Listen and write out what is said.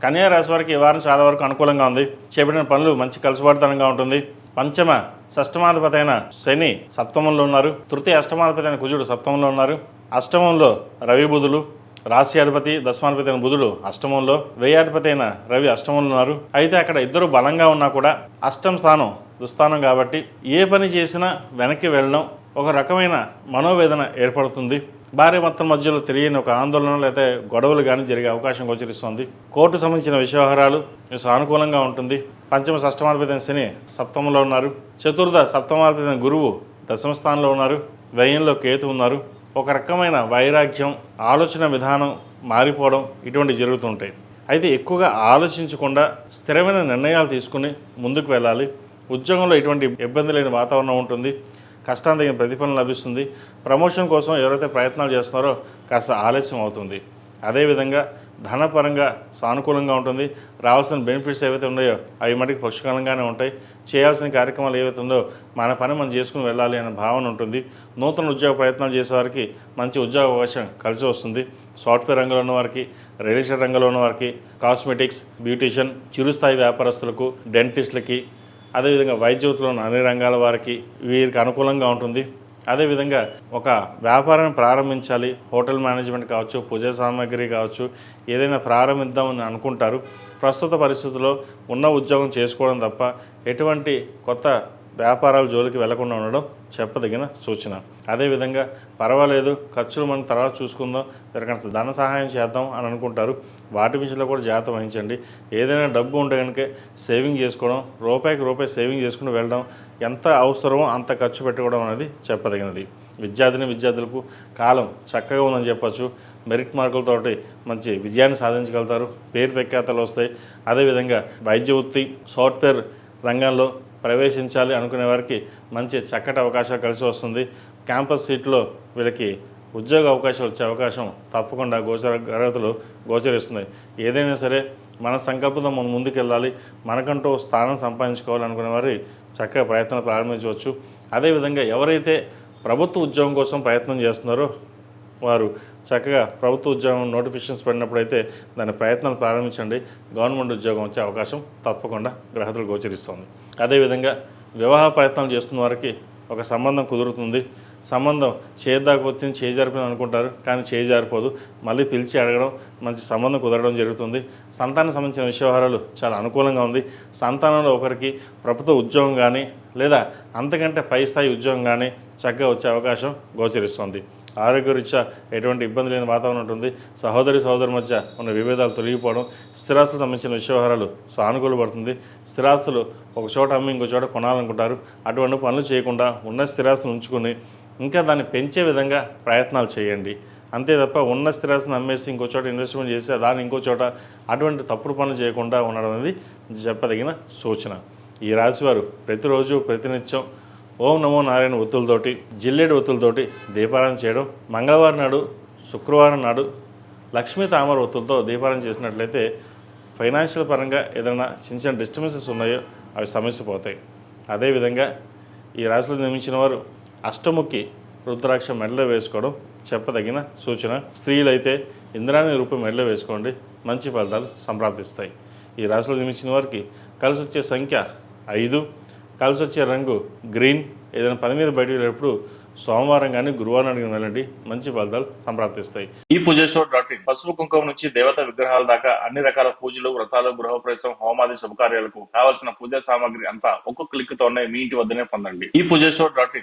కన్యా రాశి వారికి ఈ వారం చాలా వరకు అనుకూలంగా ఉంది. చేపట్టిన పనులు మంచి కలుసుబాటుతనంగా ఉంటుంది. పంచమ షష్టమాధిపతి అయిన శని సప్తమంలో ఉన్నారు. తృతీయ అష్టమాధిపతి అయిన కుజుడు సప్తమంలో ఉన్నారు. అష్టమంలో రవి బుధులు, రాశి అధిపతి దశమాధిపతి అయిన బుధుడు అష్టమంలో, వ్యయాధిపతి అయిన రవి అష్టమంలో ఉన్నారు. అయితే అక్కడ ఇద్దరు బలంగా ఉన్నా కూడా అష్టమ స్థానం దుస్థానం కాబట్టి ఏ పని చేసినా వెనక్కి వెళ్ళడం ఒక రకమైన మనోవేదన ఏర్పడుతుంది. భార్య మొత్తం మధ్యలో తెలియని ఒక ఆందోళన లేదా గొడవలు కానీ జరిగే అవకాశం గోచరిస్తుంది. కోర్టు సంబంధించిన వ్యవహారాలు సానుకూలంగా ఉంటుంది. పంచమ షష్టమాధిపతి శని సప్తమంలో ఉన్నారు. చతుర్థ సప్తమాధిపతి గురువు దశమ స్థానంలో ఉన్నారు. వ్యయంలో కేతు ఉన్నారు. ఒక రకమైన వైరాగ్యం, ఆలోచన విధానం మారిపోవడం ఇటువంటి జరుగుతుంటాయి. అయితే ఎక్కువగా ఆలోచించకుండా స్థిరమైన నిర్ణయాలు తీసుకుని ముందుకు వెళ్ళాలి. ఉద్యోగంలో ఎటువంటి ఇబ్బంది లేని వాతావరణం ఉంటుంది. కష్టానికి తగిన ప్రతిఫలం లభిస్తుంది. ప్రమోషన్ కోసం ఎవరైతే ప్రయత్నాలు చేస్తున్నారో కాస్త ఆలస్యం అవుతుంది. అదేవిధంగా ధనపరంగా సానుకూలంగా ఉంటుంది. రావాల్సిన బెనిఫిట్స్ ఏవైతే ఉన్నాయో అవి మటుకు పుష్కలంగానే ఉంటాయి. చేయాల్సిన కార్యక్రమాలు ఏవైతే ఉందో మన పని మనం చేసుకుని వెళ్ళాలి అనే భావన ఉంటుంది. నూతన ఉద్యోగ ప్రయత్నాలు చేసేవారికి మంచి ఉద్యోగ అవకాశం కలిసి వస్తుంది. సాఫ్ట్వేర్ రంగంలో ఉన్న వారికి, రియల్ ఎస్టేట్ రంగంలో ఉన్న వారికి, కాస్మెటిక్స్, బ్యూటీషియన్, చిరుస్థాయి వ్యాపారస్తులకు, డెంటిస్టులకి, అదేవిధంగా వైద్యులు అన్ని రంగాల వారికి వీరికి అనుకూలంగా ఉంటుంది. అదేవిధంగా ఒక వ్యాపారాన్ని ప్రారంభించాలి, హోటల్ మేనేజ్మెంట్ కావచ్చు, పూజా సామాగ్రి కావచ్చు, ఏదైనా ప్రారంభిద్దామని అనుకుంటారు. ప్రస్తుత పరిస్థితుల్లో ఉన్న ఉద్యోగం చేసుకోవడం తప్ప ఎటువంటి కొత్త వ్యాపారాల జోలికి వెళ్లకుండా ఉండడం చెప్పదగిన సూచన. అదేవిధంగా పర్వాలేదు, ఖర్చులు మనం తర్వాత చూసుకుందాం, ఎవరికైనా ధన సహాయం చేద్దాం అని అనుకుంటారు. వాటి విషయంలో కూడా జాగ్రత్త వహించండి. ఏదైనా డబ్బు ఉంటే కనుక సేవింగ్ చేసుకోవడం, రూపాయికి రూపాయి సేవింగ్ చేసుకుని వెళ్ళడం, ఎంత అవసరమో అంత ఖర్చు పెట్టుకోవడం అనేది చెప్పదగినది. విద్యార్థులకు కాలం చక్కగా ఉందని చెప్పచ్చు. మెరిట్ మార్కులతోటి మంచి విజయాన్ని సాధించగలుగుతారు. పేరు ప్రఖ్యాతలు వస్తాయి. అదేవిధంగా వైద్య వృత్తి, సాఫ్ట్వేర్ రంగంలో ప్రవేశించాలి అనుకునే వారికి మంచి చక్కటి అవకాశాలు కలిసి వస్తుంది. క్యాంపస్ సీట్లో వీళ్ళకి ఉద్యోగ అవకాశాలు వచ్చే అవకాశం తప్పకుండా గోచరిస్తున్నాయి. ఏదైనా సరే మన సంకల్పంతో మనం ముందుకెళ్ళాలి, మనకంటూ స్థానం సంపాదించుకోవాలి అనుకునే వారి చక్కగా ప్రయత్నాలు ప్రారంభించవచ్చు. అదేవిధంగా ఎవరైతే ప్రభుత్వ ఉద్యోగం కోసం ప్రయత్నం చేస్తున్నారో వారు చక్కగా ప్రభుత్వ ఉద్యోగం నోటిఫికేషన్స్ పడినప్పుడైతే దాని ప్రయత్నాలు ప్రారంభించండి. గవర్నమెంట్ ఉద్యోగం వచ్చే అవకాశం తప్పకుండా గ్రహతులు గోచరిస్తుంది. అదేవిధంగా వివాహ ప్రయత్నాలు చేస్తున్న వారికి ఒక సంబంధం కుదురుతుంది. సంబంధం చేద్దాకపోతే చేజారిపోయింది అనుకుంటారు, కానీ చేజారిపోదు. మళ్ళీ పిలిచి అడగడం, మంచి సంబంధం కుదరడం జరుగుతుంది. సంతానం సంబంధించిన వ్యవహారాలు చాలా అనుకూలంగా ఉంది. సంతానంలో ఒకరికి ప్రభుత్వ ఉద్యోగం కానీ లేదా అంతకంటే పై స్థాయి ఉద్యోగం కానీ చక్కగా వచ్చే అవకాశం గోచరిస్తుంది. ఆరోగ్యరీత్యా ఎటువంటి ఇబ్బంది లేని వాతావరణం ఉంటుంది. సహోదరి మధ్య ఉన్న విభేదాలు తొలగిపోవడం, స్థిరాస్తులకు సంబంధించిన విషయవహారాలు సానుకూలపడుతుంది. స్థిరాస్తులు ఒక చోట అమ్మి ఇంకో చోట కొనాలనుకుంటారు. అటువంటి పనులు చేయకుండా ఉన్న స్థిరాస్తులు ఉంచుకొని ఇంకా దాన్ని పెంచే విధంగా ప్రయత్నాలు చేయండి. అంతే తప్ప ఉన్న స్థిరాస్తులను అమ్మేసి ఇంకో చోట ఇన్వెస్ట్మెంట్ చేసి దాన్ని ఇంకో చోట అటువంటి తప్పుడు పనులు చేయకుండా ఉండడం అనేది చెప్పదగిన సూచన. ఈ రాశివారు ప్రతిరోజు ప్రతినిత్యం ఓం నమో నారాయణ ఒత్తులతోటి, జిల్లేడు ఒత్తులతోటి దీపారాయణ చేయడం, మంగళవారం నాడు, శుక్రవారం నాడు లక్ష్మీ తామర ఒత్తులతో దీపారాయణ చేసినట్లయితే ఫైనాన్షియల్ పరంగా ఏదైనా చిన్న డిస్టర్బెన్సెస్ ఉన్నాయో అవి సమస్య పోతాయి. అదేవిధంగా ఈ రాశిలో నిర్మించిన వారు అష్టముఖి రుద్రాక్ష మెడలో వేసుకోవడం చెప్పదగిన సూచన. స్త్రీలైతే ఇంద్రాణి రూపం మెడలో వేసుకోండి, మంచి ఫలితాలు సంప్రాప్తిస్తాయి. ఈ రాశిలో నిర్మించిన వారికి కలిసి వచ్చే సంఖ్య 5, కలిసి వచ్చే రంగు గ్రీన్. ఏదైనా పని మీద బయటకు వెళ్ళేటప్పుడు సోమవారం కానీ గురువారం అడిగిన వెళ్ళండి, మంచి ఫలితాలు సంప్రాప్తిస్తాయి. ఈ పూజస్టోర్.in పసుపు కుంకుమ నుంచి దేవతా విగ్రహాల దాకా అన్ని రకాల పూజలు, వ్రతాలు, గృహప్రవేశం, హోమాది శుభకార్యాలకు కావాల్సిన పూజా సామాగ్రి అంతా ఒక్కొక్క క్లిక్ తోనే మీ ఇంటి వద్దనే పొందండి. ఈ పూజస్టోర్.in